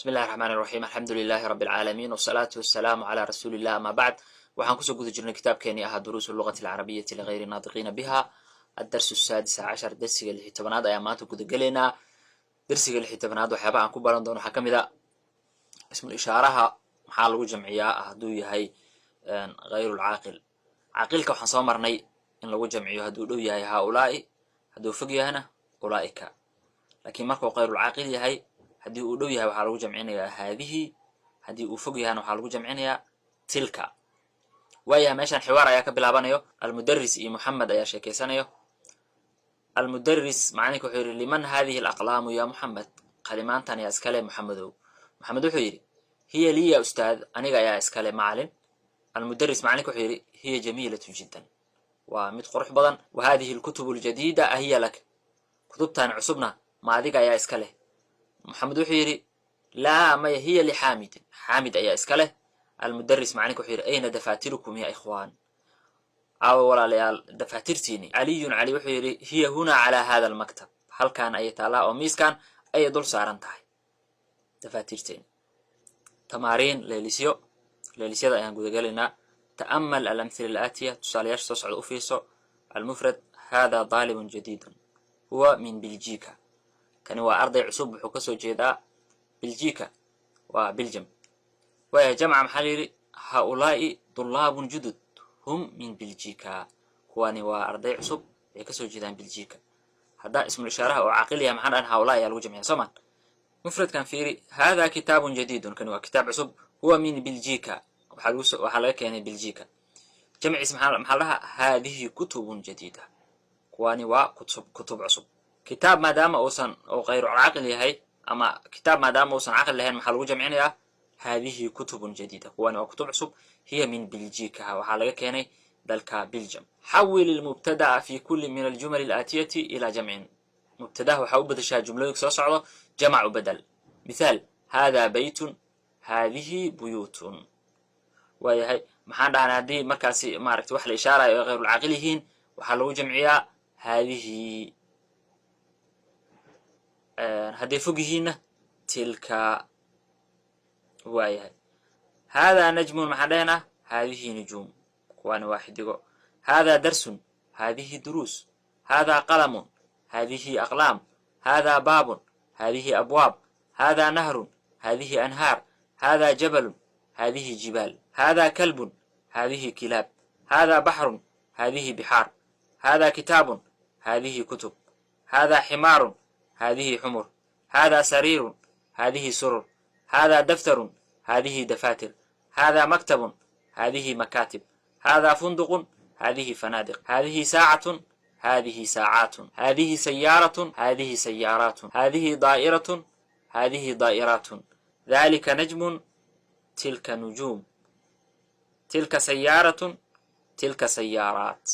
بسم الله الرحمن الرحيم الحمد لله رب العالمين والصلاة والسلام على رسول الله أما بعد waxaan kusoo guda jirnay kitaabkeenii ahaa duruusu luqati alcarabiyati ligayri naadiqiina biha addarsu saadis cashar dersiga lixi tobanaad ayaan maanta guda gelaynaa. dersiga lixi tobanaad waxyaaba aan ku baran doono waxaa ka mid a ismul ishaaraha maxaa lagu jamciyaa hadduu yahay gayrulcaaqil. caaqilka waxaan soo marnay in lagu jamciyo hadduu dhow yahay haaulaa'i, hadduu fog yahana ulaa'ika. laakiin markuu gayrulcaaqil yahay haddii uu dhow yahay waxaa lagu jamcinayaa haadihi, haddii uu fog yahana waxaa lagu jamcinayaa tilka. waayaha meeshan xiwaar ayaa ka bilaabanayo. almudaris iyo muxamed ayaa sheekeysanayo. almudaris macallinka wuxuu yidhi liman hadihi alaqlaamu ya muxamed, qalimaantan yaa iskale muxamedow. muxamed wuxuu yidhi hiya lii ya ustaad, aniga ayaa iskale macalin. almudaris macallinka wuxuu yidhi hiya jamiilatu jiddan, waa mid qurux badan. wa hadihi alkutubu aljadiida ahiya lak, kutubtan cusubna ma adiga ayaa iska leh. muxamed wuxuu yidhi laa maya hiya lixaamidin, xaamid ayaa iska leh. almudaris macallinka wuxuu yidhi ayna dafaatirukum ya ikhwaan, aawa walaalayaal dafaatirtiini. caliyun cali wuxuu yidhi hiya hunaa calaa hada almaktab, halkaan ayay taallaa oo miiskan ayay dul saaran tahay dafaatirteeni. tamaariin leelisyada ayaan gudagelaynaa. ta'amal alamhila alaatiya, tusaalayaasha soo socda u fiirso. almufrad hada daalibun jadiidun huwa min biljika, kani waa arday cusub wuxuu kasoo jeedaa biljika, waa biljam. waaya jamca maxaa la yidhi haaulaa'i dulaabun judud hum min biljika, kuwani waa arday cusub ay kasoo jeedaan biljika. haddaa ismul ishaaraha oo caaqil yahay maxaan dhahan haaulaa'i ayaa lagu jamciya soomaan. mufradkan fiiri hada kitaabun jadiidun, kani waa kitaab cusub. huwa min biljika, waxaa laga keenay biljika. jamciis maxaa dhaha haadihi kutubun jadiida, kuwani waa kutub cusub. kitaab maadaama uusan oo kayru caaqil yahay, ama kitaab maadaama uusan caqli lahayn maxaa lagu jamcinayaa haadihi kutubun jadiida, kuwani waa kutub cusub. hiya min biljika, waxaa laga keenay dalka biljam. xawil ilmubtada'a fi kulli min aljumali alaatiyati ilaa jamcin, mubtadaha waxaa u bedeshaa jumlooyinka soo socdo jamac u bedel. mithaal hada baytun haadihi buyuutun. waayahay maxaan dhahnay haddii markaasi maaragta wax la ishaarayo ay gayrulcaaqil yihiin waxaa lagu jamciyaa haadihi, hadday fog yihiinna tilka. waayahay haadaa najmun maxaan dhahaynaa haadihi nujuum, kuwaani waa xidigo. haadaa darsun haadihi duruus. haadaa qalamun haadihi aqlaam. haadaa baabun haadihi abwaab. haadaa nahrun haadihi anhaar. haadaa jabalun haadihi jibaal. haadaa kalbun haadihi kilaab. haadaa baxrun haadihi bixaar. haadaa kitaabun haadihi kutub. haadaa ximaarun haadihi xumur. haadaa sariirun haadihi surur. haadaa daftarun haadihi dafaatir. haadaa maktabun haadihi makaatib. haadaa funduqun haadihi fanaadiq. haadihi saacatun haadihi saacaatun. haadihi sayaaratun haadihi sayaaraatun. haadihi daa'iratun haadihi daa'iraatun. dhalika najmun tilka nujuum. tilka sayaaratun tilka sayaaraat.